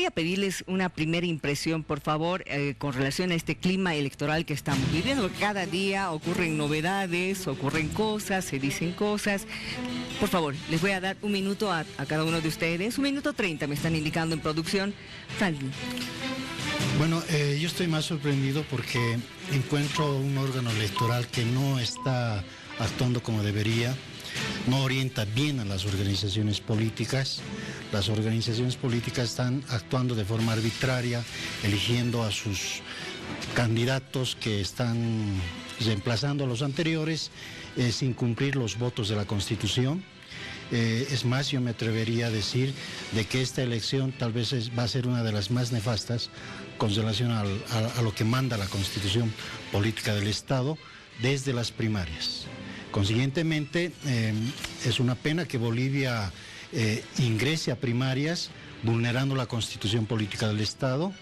Voy a pedirles una primera impresión, por favor, con relación a este clima electoral que estamos viviendo. Cada día ocurren novedades, ocurren cosas, se dicen cosas. Por favor, les voy a dar un minuto a cada uno de ustedes. 1 minuto 30 me están indicando en producción. Franklin. Bueno, yo estoy más sorprendido porque encuentro un órgano electoral que no está actuando como debería, no orienta bien a las organizaciones políticas. Las organizaciones políticas están actuando de forma arbitraria, eligiendo a sus candidatos que están reemplazando a los anteriores sin cumplir los votos de la Constitución. Es más, yo me atrevería a decir de que esta elección tal vez va a ser una de las más nefastas con relación a lo que manda la Constitución Política del Estado desde las primarias. Consiguientemente, es una pena que Bolivia ingrese a primarias vulnerando la Constitución Política del Estado,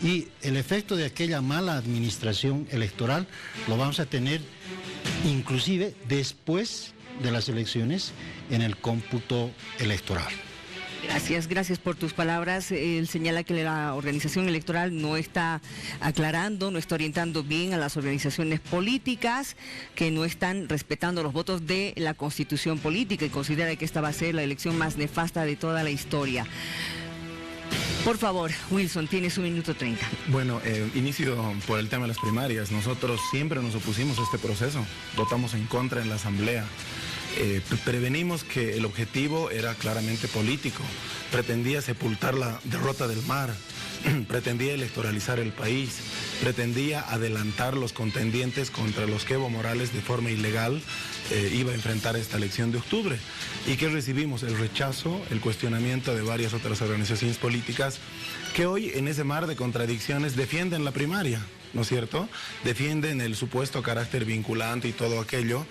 y el efecto de aquella mala administración electoral lo vamos a tener inclusive después de las elecciones en el cómputo electoral. Gracias por tus palabras. Él señala que la organización electoral no está aclarando, no está orientando bien a las organizaciones políticas, que no están respetando los votos de la Constitución Política, y considera que esta va a ser la elección más nefasta de toda la historia. Por favor, Wilson, tienes 1 minuto 30. Bueno, inicio por el tema de las primarias. Nosotros siempre nos opusimos a este proceso, votamos en contra en la Asamblea. Prevenimos que el objetivo era claramente político, pretendía sepultar la derrota del MAR, pretendía electoralizar el país, pretendía adelantar los contendientes contra los que Evo Morales de forma ilegal iba a enfrentar esta elección de octubre. ¿Y qué recibimos? El rechazo, el cuestionamiento de varias otras organizaciones políticas que hoy en ese mar de contradicciones defienden la primaria, ¿no es cierto? Defienden el supuesto carácter vinculante y todo aquello,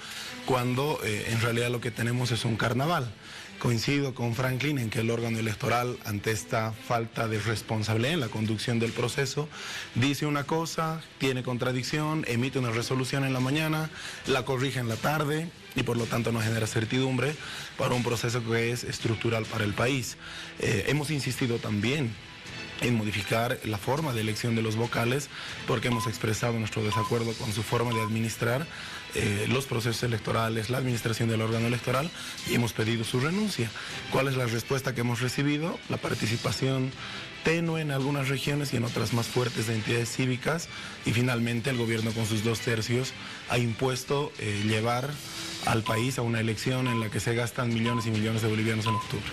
cuando en realidad lo que tenemos es un carnaval. Coincido con Franklin en que el órgano electoral, ante esta falta de responsabilidad en la conducción del proceso, dice una cosa, tiene contradicción, emite una resolución en la mañana, la corrige en la tarde, y por lo tanto no genera certidumbre para un proceso que es estructural para el país. Hemos insistido también en modificar la forma de elección de los vocales, porque hemos expresado nuestro desacuerdo con su forma de administrar los procesos electorales, la administración del órgano electoral, y hemos pedido su renuncia. ¿Cuál es la respuesta que hemos recibido? La participación tenue en algunas regiones y en otras más fuertes de entidades cívicas, y finalmente el gobierno con sus 2/3 ha impuesto llevar al país a una elección en la que se gastan millones y millones de bolivianos en octubre.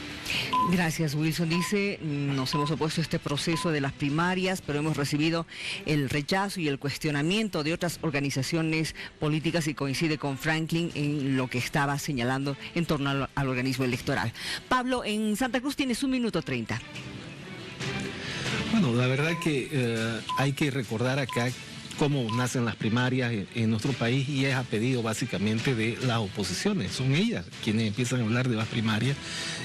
Gracias, Wilson. Dice, nos hemos opuesto a este proceso de las primarias, pero hemos recibido el rechazo y el cuestionamiento de otras organizaciones políticas, y coincide con Franklin en lo que estaba señalando en torno al organismo electoral. Pablo, en Santa Cruz tienes 1 minuto 30. Bueno, la verdad que hay que recordar acá cómo nacen las primarias en nuestro país, y es a pedido básicamente de las oposiciones. Son ellas quienes empiezan a hablar de las primarias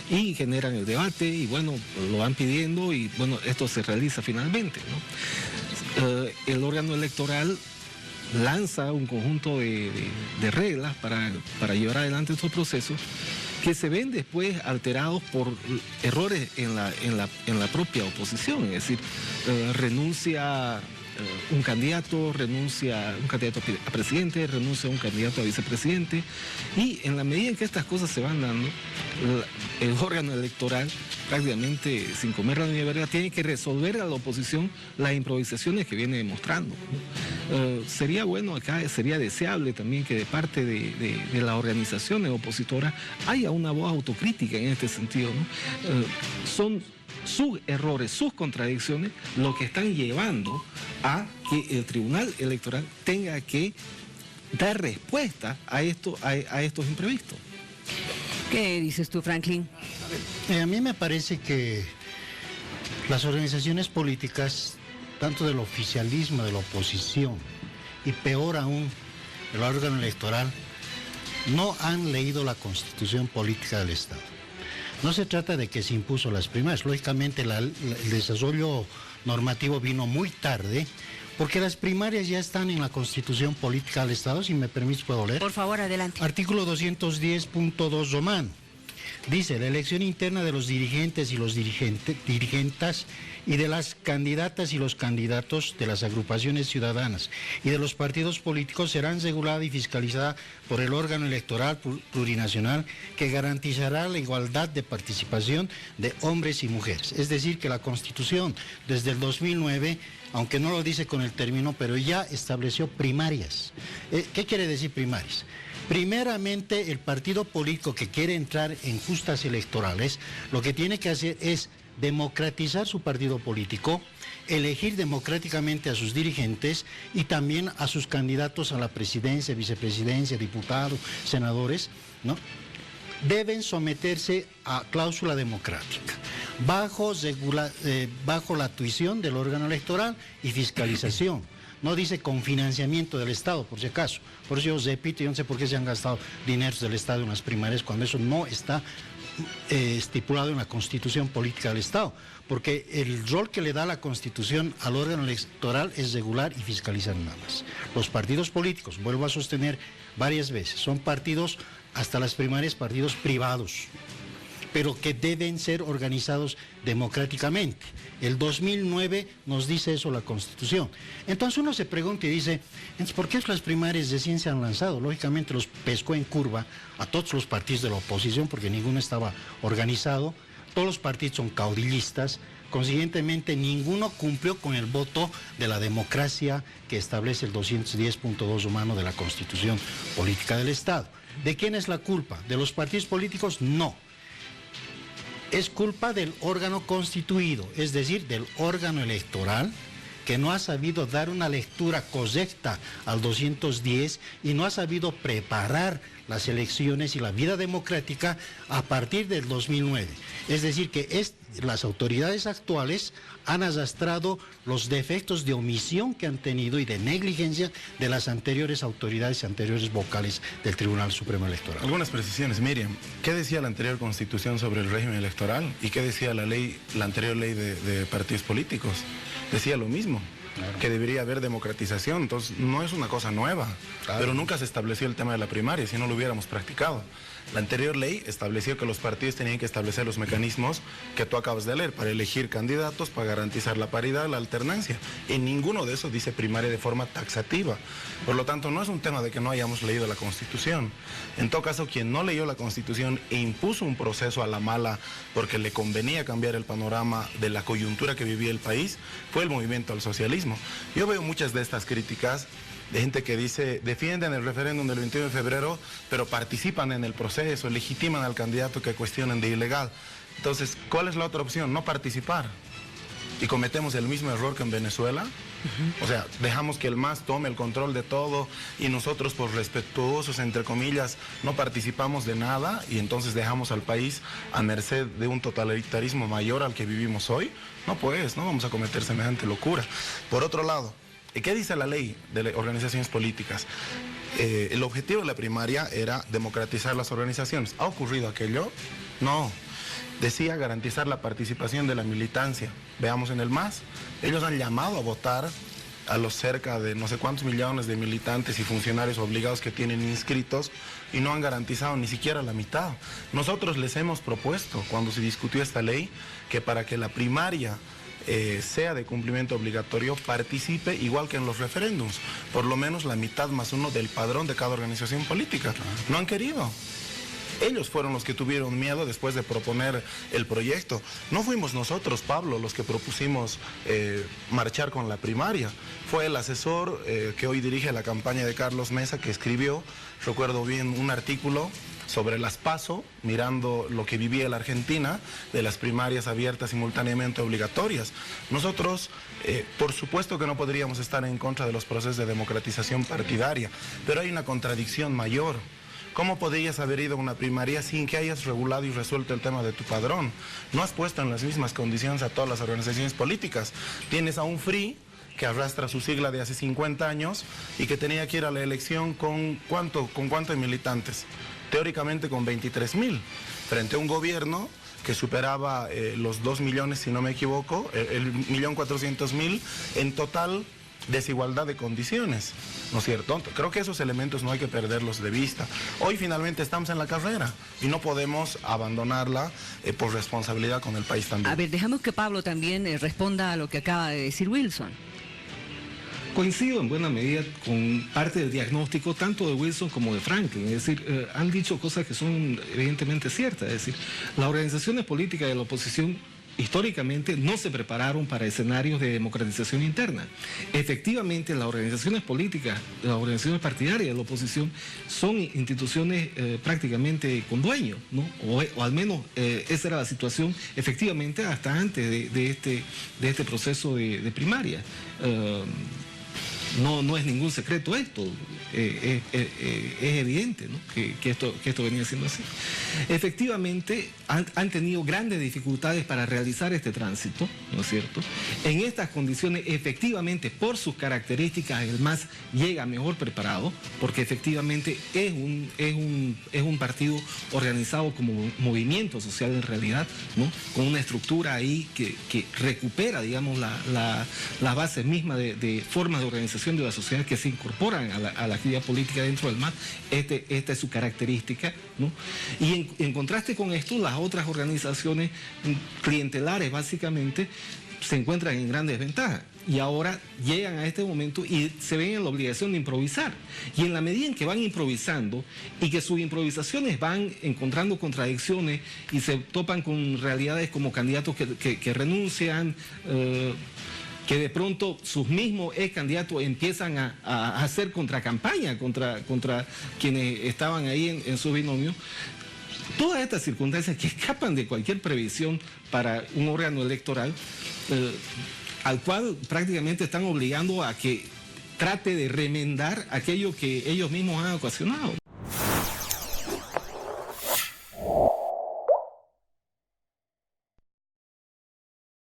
y generan el debate, y bueno, lo van pidiendo, y bueno, esto se realiza finalmente, ¿no? El órgano electoral lanza un conjunto de reglas para llevar adelante estos procesos, que se ven después alterados por errores en la propia oposición. Es decir, renuncia un candidato, renuncia un candidato a presidente, renuncia un candidato a vicepresidente, y en la medida en que estas cosas se van dando, el órgano electoral, prácticamente sin comer la uña verde, tiene que resolver a la oposición las improvisaciones que viene demostrando, ¿no? Sería bueno acá, sería deseable también que de parte de las organizaciones opositoras haya una voz autocrítica en este sentido, ¿no? Son sus errores, sus contradicciones, lo que están llevando a que el Tribunal Electoral tenga que dar respuesta a estos imprevistos. ¿Qué dices tú, Franklin? A mí me parece que las organizaciones políticas, tanto del oficialismo, de la oposición, y peor aún, el órgano electoral, no han leído la Constitución Política del Estado. No se trata de que se impuso las primarias. Lógicamente el desarrollo normativo vino muy tarde, porque las primarias ya están en la Constitución Política del Estado. Si me permites, puedo leer. Por favor, adelante. Artículo 210.2 romano. Dice, la elección interna de los dirigentes y los dirigentas y de las candidatas y los candidatos de las agrupaciones ciudadanas y de los partidos políticos serán regulada y fiscalizada por el órgano electoral plurinacional que garantizará la igualdad de participación de hombres y mujeres. Es decir, que la Constitución desde el 2009, aunque no lo dice con el término, pero ya estableció primarias. ¿Qué quiere decir primarias? Primeramente, el partido político que quiere entrar en justas electorales, lo que tiene que hacer es democratizar su partido político, elegir democráticamente a sus dirigentes y también a sus candidatos a la presidencia, vicepresidencia, diputados, senadores, ¿no? Deben someterse a cláusula democrática, bajo la tuición del órgano electoral y fiscalización. No dice con financiamiento del Estado, por si acaso. Por eso yo repito, yo no sé por qué se han gastado dineros del Estado en las primarias cuando eso no está estipulado en la Constitución Política del Estado, porque el rol que le da la Constitución al órgano electoral es regular y fiscalizar nada más. Los partidos políticos, vuelvo a sostener varias veces, son partidos, hasta las primarias, partidos privados, pero que deben ser organizados democráticamente. El 2009 nos dice eso la Constitución. Entonces uno se pregunta y dice, ¿por qué las primarias recién se han lanzado? Lógicamente los pescó en curva a todos los partidos de la oposición porque ninguno estaba organizado, todos los partidos son caudillistas, consiguientemente ninguno cumplió con el voto de la democracia que establece el 210.2 humano de la Constitución Política del Estado. ¿De quién es la culpa? ¿De los partidos políticos? No. Es culpa del órgano constituido, es decir, del órgano electoral, que no ha sabido dar una lectura correcta al 210 y no ha sabido preparar las elecciones y la vida democrática a partir del 2009. Es decir, que las autoridades actuales han arrastrado los defectos de omisión que han tenido y de negligencia de las anteriores autoridades y anteriores vocales del Tribunal Supremo Electoral. Algunas precisiones, Miriam. ¿Qué decía la anterior Constitución sobre el régimen electoral? ¿Y qué decía la anterior ley de partidos políticos? Decía lo mismo. Claro. Que debería haber democratización, entonces no es una cosa nueva, claro. Pero nunca se estableció el tema de la primaria, si no lo hubiéramos practicado. La anterior ley estableció que los partidos tenían que establecer los mecanismos que tú acabas de leer para elegir candidatos, para garantizar la paridad, la alternancia. En ninguno de esos dice primaria de forma taxativa. Por lo tanto, no es un tema de que no hayamos leído la Constitución. En todo caso, quien no leyó la Constitución e impuso un proceso a la mala porque le convenía cambiar el panorama de la coyuntura que vivía el país, fue el movimiento al socialismo. Yo veo muchas de estas críticas de gente que dice, defienden el referéndum del 21 de febrero, pero participan en el proceso, legitiman al candidato que cuestionan de ilegal. Entonces, ¿cuál es la otra opción? No participar. Y cometemos el mismo error que en Venezuela. O sea, dejamos que el MAS tome el control de todo y nosotros, por respetuosos, entre comillas, no participamos de nada y entonces dejamos al país a merced de un totalitarismo mayor al que vivimos hoy. No, pues, no vamos a cometer semejante locura. Por otro lado, ¿qué dice la ley de organizaciones políticas? El objetivo de la primaria era democratizar las organizaciones. ¿Ha ocurrido aquello? No. Decía garantizar la participación de la militancia. Veamos en el MAS. Ellos han llamado a votar a los cerca de no sé cuántos millones de militantes y funcionarios obligados que tienen inscritos y no han garantizado ni siquiera la mitad. Nosotros les hemos propuesto, cuando se discutió esta ley, que para que la primaria sea de cumplimiento obligatorio, participe igual que en los referéndums, por lo menos la mitad más uno del padrón de cada organización política. No han querido. Ellos fueron los que tuvieron miedo después de proponer el proyecto. No fuimos nosotros, Pablo, los que propusimos marchar con la primaria. Fue el asesor que hoy dirige la campaña de Carlos Mesa que escribió, recuerdo bien, un artículo sobre las PASO, mirando lo que vivía la Argentina, de las primarias abiertas simultáneamente obligatorias. Nosotros, por supuesto que no podríamos estar en contra de los procesos de democratización partidaria, pero hay una contradicción mayor. ¿Cómo podrías haber ido a una primaria sin que hayas regulado y resuelto el tema de tu padrón? No has puesto en las mismas condiciones a todas las organizaciones políticas. Tienes a un FRI que arrastra su sigla de hace 50 años y que tenía que ir a la elección con ¿cuánto de militantes? Teóricamente con 23.000, frente a un gobierno que superaba los 2 millones, si no me equivoco, el 1.400.000 en total desigualdad de condiciones, ¿no es cierto? Creo que esos elementos no hay que perderlos de vista. Hoy finalmente estamos en la carrera y no podemos abandonarla por responsabilidad con el país también. A ver, dejamos que Pablo también responda a lo que acaba de decir Wilson. Coincido en buena medida con parte del diagnóstico tanto de Wilson como de Franklin, es decir, han dicho cosas que son evidentemente ciertas, es decir, las organizaciones políticas de la oposición históricamente no se prepararon para escenarios de democratización interna. Efectivamente, las organizaciones políticas, las organizaciones partidarias de la oposición son instituciones prácticamente con dueños, ¿no? O al menos esa era la situación efectivamente hasta antes de este proceso de primaria. No es ningún secreto esto, es evidente, ¿no? que esto venía siendo así. Efectivamente, han tenido grandes dificultades para realizar este tránsito, ¿no es cierto? En estas condiciones, efectivamente, por sus características, el MAS llega mejor preparado, porque efectivamente es un partido organizado como movimiento social en realidad, ¿no? Con una estructura ahí que recupera, digamos, las bases mismas de formas de organización de la sociedad que se incorporan a la actividad política dentro del MAS. Esta es su característica, ¿no? Y en contraste con esto, las otras organizaciones clientelares básicamente se encuentran en gran desventaja y ahora llegan a este momento y se ven en la obligación de improvisar. Y en la medida en que van improvisando y que sus improvisaciones van encontrando contradicciones y se topan con realidades como candidatos que renuncian, que de pronto sus mismos ex candidatos empiezan a hacer contracampaña contra quienes estaban ahí en su binomio. Todas estas circunstancias que escapan de cualquier previsión para un órgano electoral, al cual prácticamente están obligando a que trate de remendar aquello que ellos mismos han ocasionado.